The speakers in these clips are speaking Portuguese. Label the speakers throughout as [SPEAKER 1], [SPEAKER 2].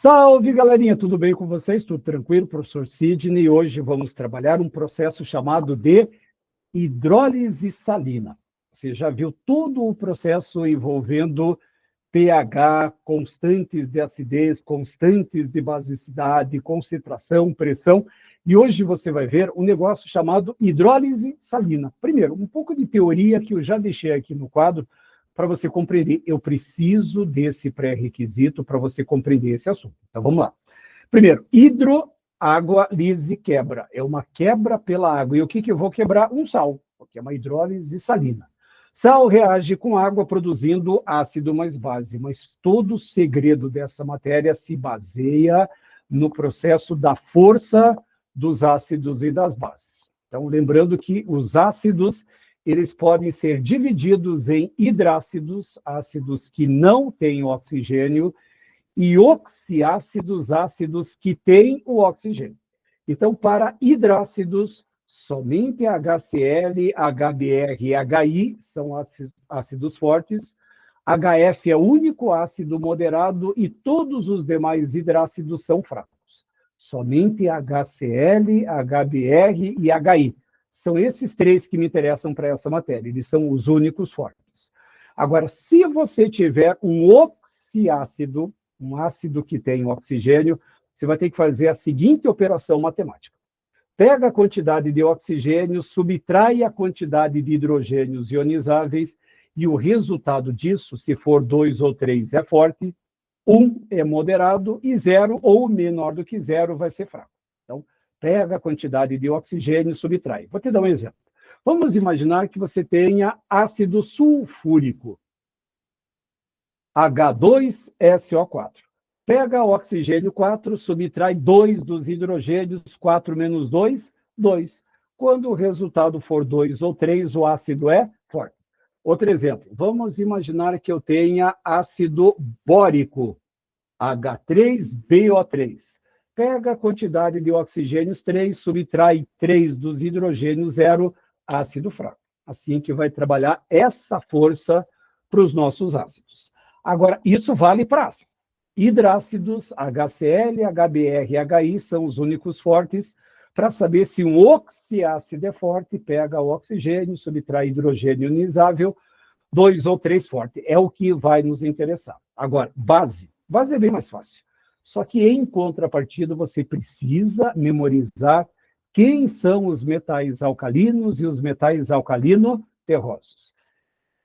[SPEAKER 1] Salve, galerinha! Tudo bem com vocês? Tudo tranquilo? Professor Sidney. Hoje vamos trabalhar um processo chamado de hidrólise salina. Você já viu todo o processo envolvendo pH, constantes de acidez, constantes de basicidade, concentração, pressão. E hoje você vai ver um negócio chamado hidrólise salina. Primeiro, um pouco de teoria que eu já deixei aqui no quadro, para você compreender. Eu preciso desse pré-requisito para você compreender esse assunto. Então, vamos lá. Primeiro, água, lise, quebra. É uma quebra pela água. E o que eu vou quebrar? Um sal, porque é uma hidrólise salina. Sal reage com água produzindo ácido mais base, mas todo o segredo dessa matéria se baseia no processo da força dos ácidos e das bases. Então, lembrando que os ácidos eles podem ser divididos em hidrácidos, ácidos que não têm oxigênio, e oxiácidos, ácidos que têm o oxigênio. Então, para hidrácidos, somente HCl, HBr e HI são ácidos fortes, HF é o único ácido moderado e todos os demais hidrácidos são fracos. Somente HCl, HBr e HI. São esses três que me interessam para essa matéria, eles são os únicos fortes. Agora, se você tiver um oxiácido, um ácido que tem oxigênio, você vai ter que fazer a seguinte operação matemática. Pega a quantidade de oxigênio, subtrai a quantidade de hidrogênios ionizáveis, e o resultado disso, se for 2 ou 3, é forte, 1 é moderado, e 0 ou menor do que 0 vai ser fraco. Então, pega a quantidade de oxigênio e subtrai. Vou te dar um exemplo. Vamos imaginar que você tenha ácido sulfúrico, H2SO4. Pega o oxigênio 4, subtrai 2 dos hidrogênios, 4 menos 2, 2. Quando o resultado for 2 ou 3, o ácido é forte. Outro exemplo, vamos imaginar que eu tenha ácido bórico, H3BO3. Pega a quantidade de oxigênios 3, subtrai 3 dos hidrogênios, 0, ácido fraco. Assim que vai trabalhar essa força para os nossos ácidos. Agora, isso vale para ácido. Hidrácidos, HCl, HBr e HI são os únicos fortes. Para saber se um oxiácido é forte, pega o oxigênio, subtrai hidrogênio ionizável, 2 ou 3 forte. É o que vai nos interessar. Agora, base. Base é bem mais fácil. Só que, em contrapartida, você precisa memorizar quem são os metais alcalinos e os metais alcalino-terrosos.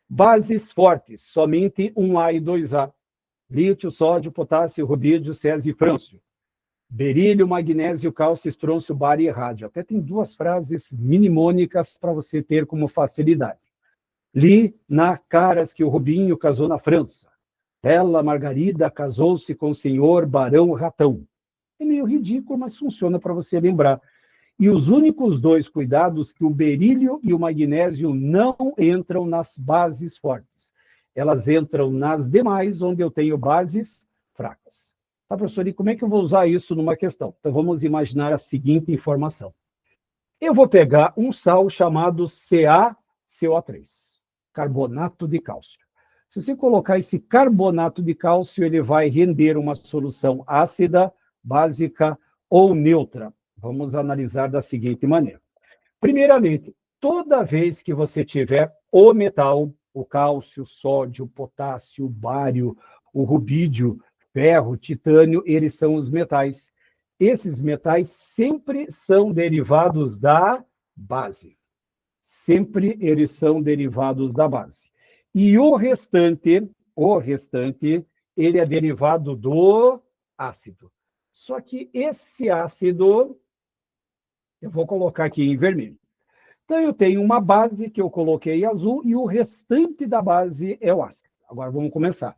[SPEAKER 1] Bases fortes, somente 1A e 2A. Lítio, sódio, potássio, rubídio, césio e frâncio. Berílio, magnésio, cálcio, estrôncio, bário e rádio. Até tem duas frases mnemônicas para você ter como facilidade. Li na caras que o Rubinho casou na França. Ela, Margarida, casou-se com o senhor Barão Ratão. É meio ridículo, mas funciona para você lembrar. E os únicos dois cuidados que o berílio e o magnésio não entram nas bases fortes. Elas entram nas demais, onde eu tenho bases fracas. Tá, professor? E como é que eu vou usar isso numa questão? Então, vamos imaginar a seguinte informação. Eu vou pegar um sal chamado CaCO3, carbonato de cálcio. Se você colocar esse carbonato de cálcio, ele vai render uma solução ácida, básica ou neutra. Vamos analisar da seguinte maneira. Primeiramente, toda vez que você tiver o metal, o cálcio, o sódio, o potássio, o bário, o rubídio, ferro, titânio, eles são os metais. Esses metais sempre são derivados da base. Sempre eles são derivados da base. E o restante, ele é derivado do ácido. Só que esse ácido, eu vou colocar aqui em vermelho. Então, eu tenho uma base que eu coloquei em azul e o restante da base é o ácido. Agora, vamos começar.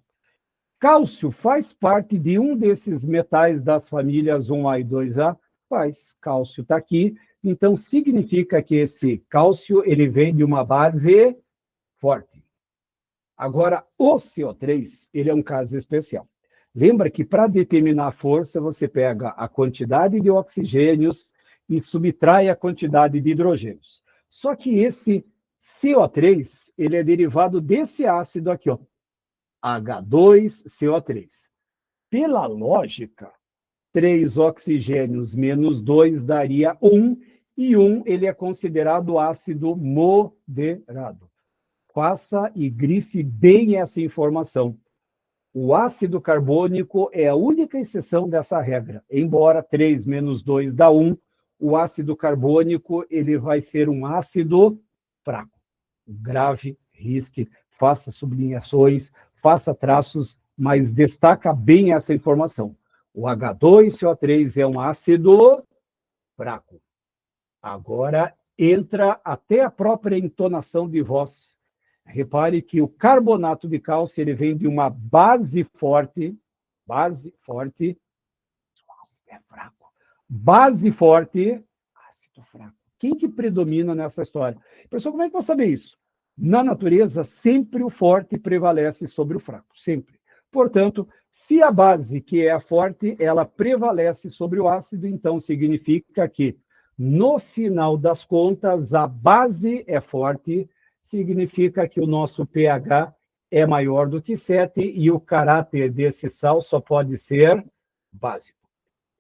[SPEAKER 1] Cálcio faz parte de um desses metais das famílias 1A e 2A? Faz. Cálcio está aqui. Então, significa que esse cálcio ele vem de uma base forte. Agora, o CO3, ele é um caso especial. Lembra que para determinar a força, você pega a quantidade de oxigênios e subtrai a quantidade de hidrogênios. Só que esse CO3, ele é derivado desse ácido aqui, ó, H2CO3. pela lógica, 3 oxigênios menos 2 daria 1, e 1 ele é considerado ácido moderado. Faça e grife bem essa informação. O ácido carbônico é a única exceção dessa regra. Embora 3 menos 2 dá 1, o ácido carbônico ele vai ser um ácido fraco. Grave, risque, faça sublinhações, faça traços, mas destaca bem essa informação. O H2CO3 é um ácido fraco. Agora entra até a própria entonação de voz. Repare que o carbonato de cálcio ele vem de uma base forte, é fraco. Base forte, ácido fraco. Quem que predomina nessa história? Pessoal, como é que eu vou saber isso? Na natureza, sempre o forte prevalece sobre o fraco, sempre. Portanto, se a base, que é a forte, ela prevalece sobre o ácido, então significa que, no final das contas, a base é forte, significa que o nosso pH é maior do que 7 e o caráter desse sal só pode ser básico.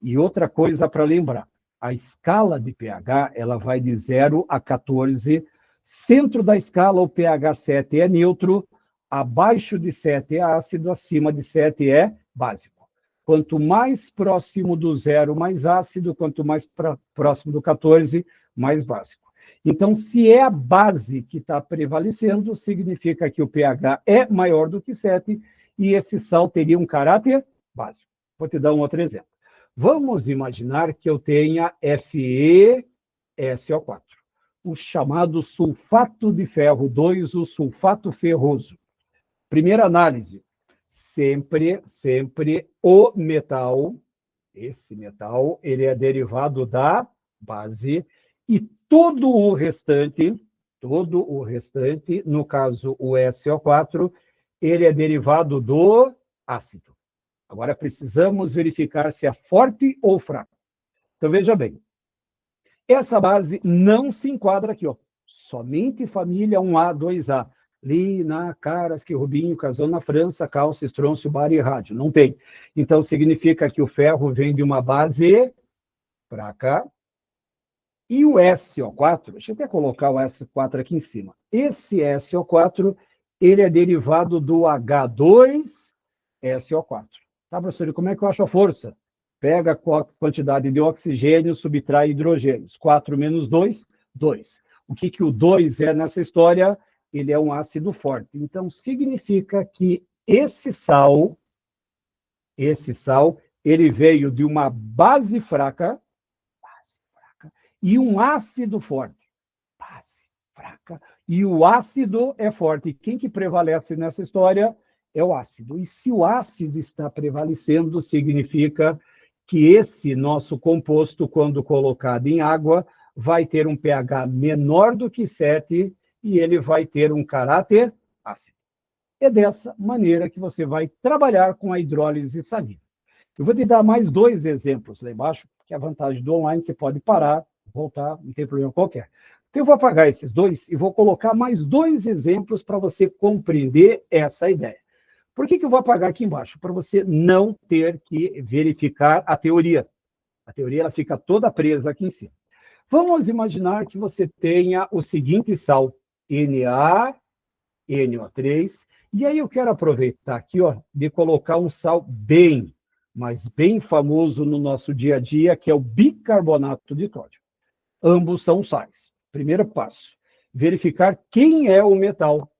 [SPEAKER 1] E outra coisa para lembrar, a escala de pH ela vai de 0 a 14, centro da escala o pH 7 é neutro, abaixo de 7 é ácido, acima de 7 é básico. Quanto mais próximo do 0, mais ácido, quanto mais próximo do 14, mais básico. Então, se é a base que está prevalecendo, significa que o pH é maior do que 7 e esse sal teria um caráter básico. Vou te dar um outro exemplo. Vamos imaginar que eu tenha FeSO4, o chamado sulfato de ferro 2, o sulfato ferroso. Primeira análise, sempre o metal, esse metal, ele é derivado da base e todo o restante, no caso o SO4, ele é derivado do ácido. Agora precisamos verificar se é forte ou fraco. Então veja bem, essa base não se enquadra aqui, ó. Somente família 1A, 2A. Lina, Caras, Rubinho, Casão na França, cálcio, estrôncio, bário e rádio. Não tem. Então, significa que o ferro vem de uma base fraca. E o SO4, deixa eu até colocar o SO4 aqui em cima. Esse SO4, ele é derivado do H2SO4. Tá, professor? E como é que eu acho a força? Pega a quantidade de oxigênio, subtrai hidrogênios. 4 menos 2, 2. O que o 2 é nessa história? Ele é um ácido forte. Então, significa que esse sal, ele veio de uma base fraca, e um ácido forte. Base fraca. E o ácido é forte. Quem que prevalece nessa história? É o ácido. E se o ácido está prevalecendo, significa que esse nosso composto, quando colocado em água, vai ter um pH menor do que 7 e ele vai ter um caráter ácido. É dessa maneira que você vai trabalhar com a hidrólise salina. Eu vou te dar mais 2 exemplos lá embaixo, que é a vantagem do online, você pode parar, voltar, não tem problema qualquer. Então, eu vou apagar esses 2 e vou colocar mais 2 exemplos para você compreender essa ideia. Por que eu vou apagar aqui embaixo? Para você não ter que verificar a teoria. A teoria ela fica toda presa aqui em cima. Vamos imaginar que você tenha o seguinte sal, NaNO3, e aí eu quero aproveitar aqui, ó, de colocar um sal bem, mas bem famoso no nosso dia a dia, que é o bicarbonato de sódio. Ambos são sais. Primeiro passo, verificar quem é o metal.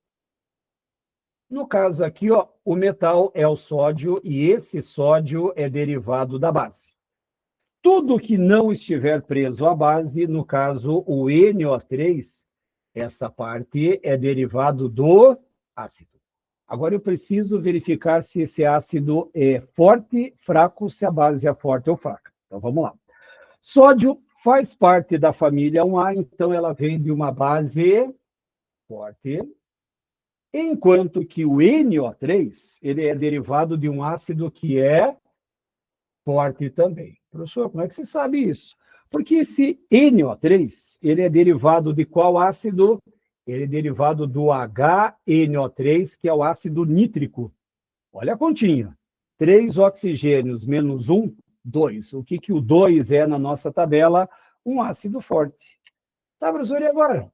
[SPEAKER 1] No caso aqui, ó, o metal é o sódio e esse sódio é derivado da base. Tudo que não estiver preso à base, no caso o NO3, essa parte é derivado do ácido. Agora eu preciso verificar se esse ácido é forte, fraco, se a base é forte ou fraca. Então vamos lá. Sódio faz parte da família 1A, então ela vem de uma base forte, enquanto que o NO3, ele é derivado de um ácido que é forte também. Professor, como é que você sabe isso? Porque esse NO3, ele é derivado de qual ácido? Ele é derivado do HNO3, que é o ácido nítrico. Olha a continha. 3 oxigênios menos 1, 2. O que o 2 é na nossa tabela? Um ácido forte. Tá, professor, e agora?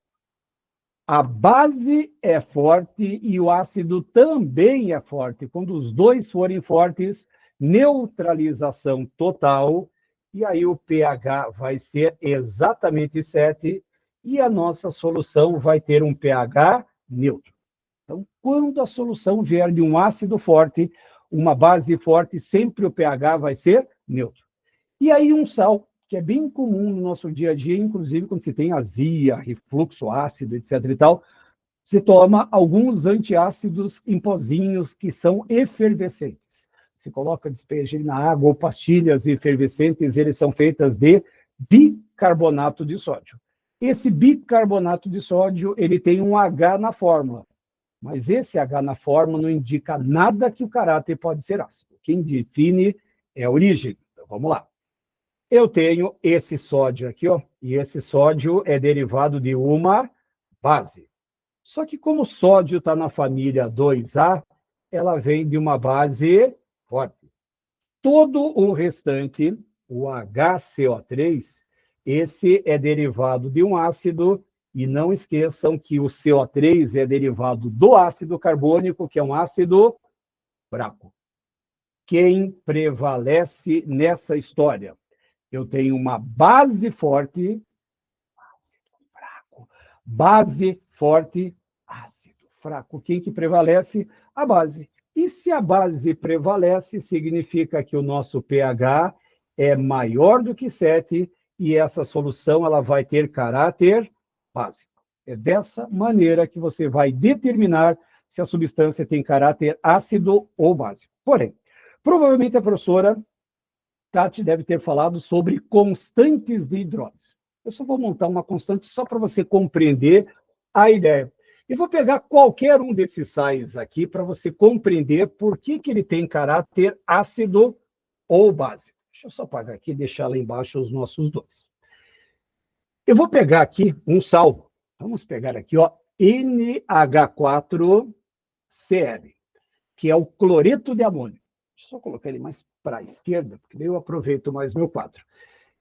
[SPEAKER 1] A base é forte e o ácido também é forte. Quando os dois forem fortes, neutralização total, e aí o pH vai ser exatamente 7, e a nossa solução vai ter um pH neutro. Então, quando a solução vier de um ácido forte, uma base forte, sempre o pH vai ser neutro. E aí um sal, que é bem comum no nosso dia a dia, inclusive quando se tem azia, refluxo ácido, etc. e tal, se toma alguns antiácidos em pozinhos que são efervescentes. Se coloca, despeja ele na água ou pastilhas efervescentes, eles são feitas de bicarbonato de sódio. Esse bicarbonato de sódio, ele tem um H na fórmula, mas esse H na fórmula não indica nada que o caráter pode ser ácido. Quem define é a origem. Então, vamos lá. Eu tenho esse sódio aqui, ó, e esse sódio é derivado de uma base. Só que como o sódio está na família 2A, ela vem de uma base forte. Todo o restante, o HCO3, esse é derivado de um ácido, e não esqueçam que o CO3 é derivado do ácido carbônico, que é um ácido fraco. Quem prevalece nessa história? Eu tenho uma base forte, ácido fraco. Base forte, ácido fraco. Quem que prevalece? A base. E se a base prevalece, significa que o nosso pH é maior do que 7 e essa solução ela vai ter caráter básico. É dessa maneira que você vai determinar se a substância tem caráter ácido ou básico. Porém, provavelmente a professora Tati deve ter falado sobre constantes de hidrólise. Eu só vou montar uma constante só para você compreender a ideia. E vou pegar qualquer um desses sais aqui para você compreender por que ele tem caráter ácido ou básico. Deixa eu só apagar aqui e deixar lá embaixo os nossos dois. Eu vou pegar aqui um sal. Vamos pegar aqui, ó, NH4Cl, que é o cloreto de amônio. Deixa eu só colocar ele mais para a esquerda, porque daí eu aproveito mais meu quadro.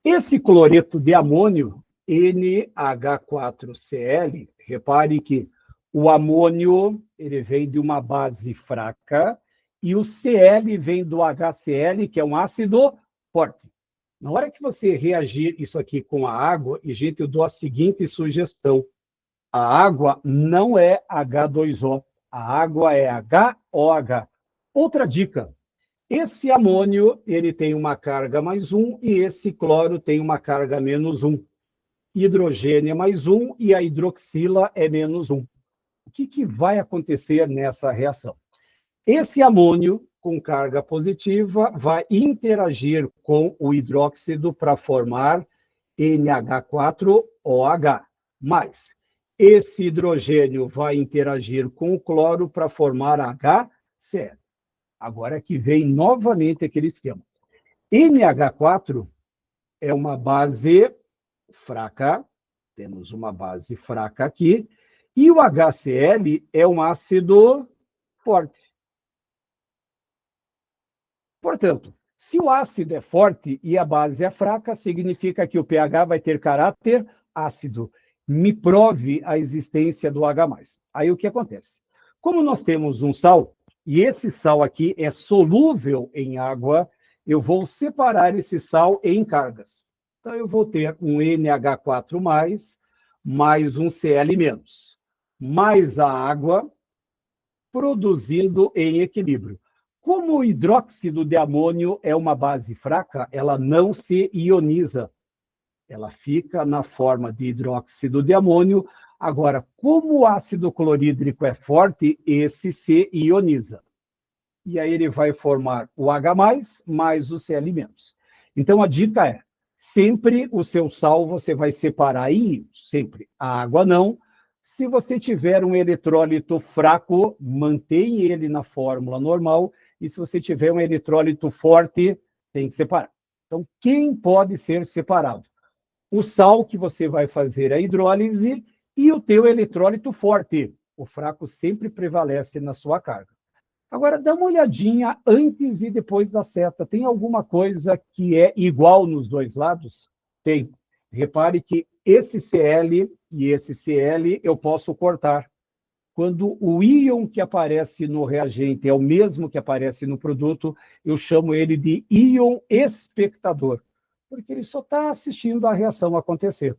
[SPEAKER 1] Esse cloreto de amônio, NH4Cl, repare que o amônio ele vem de uma base fraca e o Cl vem do HCl, que é um ácido forte. Na hora que você reagir isso aqui com a água, e, gente, eu dou a seguinte sugestão. A água não é H2O, a água é HOH. Outra dica, esse amônio ele tem uma carga mais 1 e esse cloro tem uma carga menos 1. Hidrogênio é mais 1 e a hidroxila é menos 1. O que vai acontecer nessa reação? Esse amônio com carga positiva vai interagir com o hidróxido para formar NH4OH. Mas esse hidrogênio vai interagir com o cloro para formar HCl. Agora que vem novamente aquele esquema. NH4 é uma base fraca, temos uma base fraca aqui, e o HCl é um ácido forte. Portanto, se o ácido é forte e a base é fraca, significa que o pH vai ter caráter ácido. Me prove a existência do H+. Aí o que acontece? Como nós temos um sal, e esse sal aqui é solúvel em água, eu vou separar esse sal em cargas. Então, eu vou ter um NH4+, mais um Cl-, mais a água, produzindo em equilíbrio. Como o hidróxido de amônio é uma base fraca, ela não se ioniza. Ela fica na forma de hidróxido de amônio. Agora, como o ácido clorídrico é forte, esse se ioniza. E aí ele vai formar o H+, mais o Cl-. Então, a dica é, sempre o seu sal você vai separar em íons, sempre. A água não. Se você tiver um eletrólito fraco, mantém ele na fórmula normal. E se você tiver um eletrólito forte, tem que separar. Então, quem pode ser separado? O sal que você vai fazer a hidrólise e o teu eletrólito forte. O fraco sempre prevalece na sua carga. Agora, dá uma olhadinha antes e depois da seta. Tem alguma coisa que é igual nos dois lados? Tem. Repare que esse Cl e esse Cl eu posso cortar. Quando o íon que aparece no reagente é o mesmo que aparece no produto, eu chamo ele de íon espectador, porque ele só está assistindo a reação acontecer.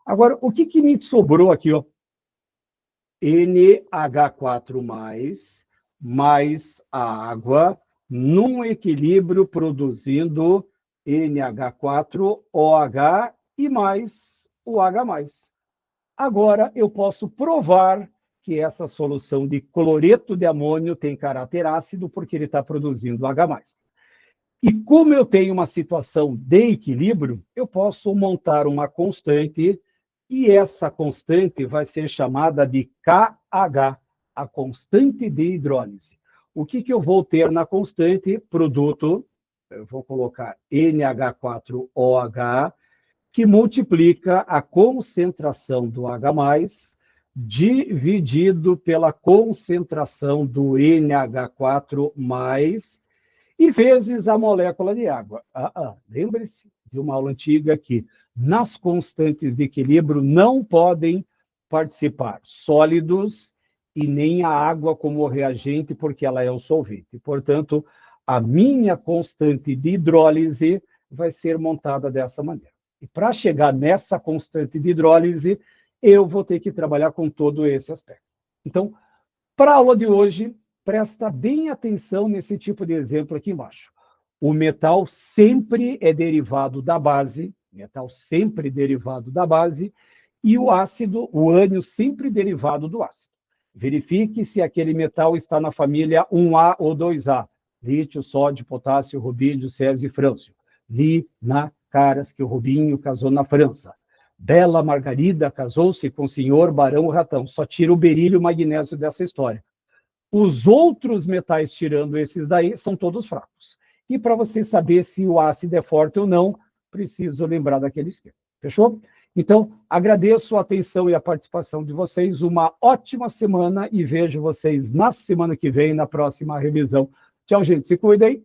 [SPEAKER 1] Agora, o que me sobrou aqui? Ó? NH4+, mais a água, num equilíbrio produzindo NH4OH e mais o H+. Agora, eu posso provar que essa solução de cloreto de amônio tem caráter ácido, porque ele está produzindo H+. E como eu tenho uma situação de equilíbrio, eu posso montar uma constante, e essa constante vai ser chamada de KH, a constante de hidrólise. O que eu vou ter na constante? Produto, eu vou colocar NH4OH, que multiplica a concentração do H+, dividido pela concentração do NH4+, e vezes a molécula de água. Lembre-se de uma aula antiga que nas constantes de equilíbrio não podem participar sólidos e nem a água como reagente, porque ela é o solvente. Portanto, a minha constante de hidrólise vai ser montada dessa maneira. E para chegar nessa constante de hidrólise, eu vou ter que trabalhar com todo esse aspecto. Então, para a aula de hoje, presta bem atenção nesse tipo de exemplo aqui embaixo. O metal sempre é derivado da base, e o ácido, o ânion, sempre derivado do ácido. Verifique se aquele metal está na família 1A ou 2A, lítio, sódio, potássio, rubídio, césio e frâncio. Li na Caras que o Rubinho casou na França. Bela Margarida casou-se com o senhor Barão Ratão. Só tira o berílio e o magnésio dessa história. Os outros metais, tirando esses daí, são todos fracos. E para você saber se o ácido é forte ou não, preciso lembrar daquele esquema. Fechou? Então, agradeço a atenção e a participação de vocês. Uma ótima semana e vejo vocês na semana que vem, na próxima revisão. Tchau, gente. Se cuidem.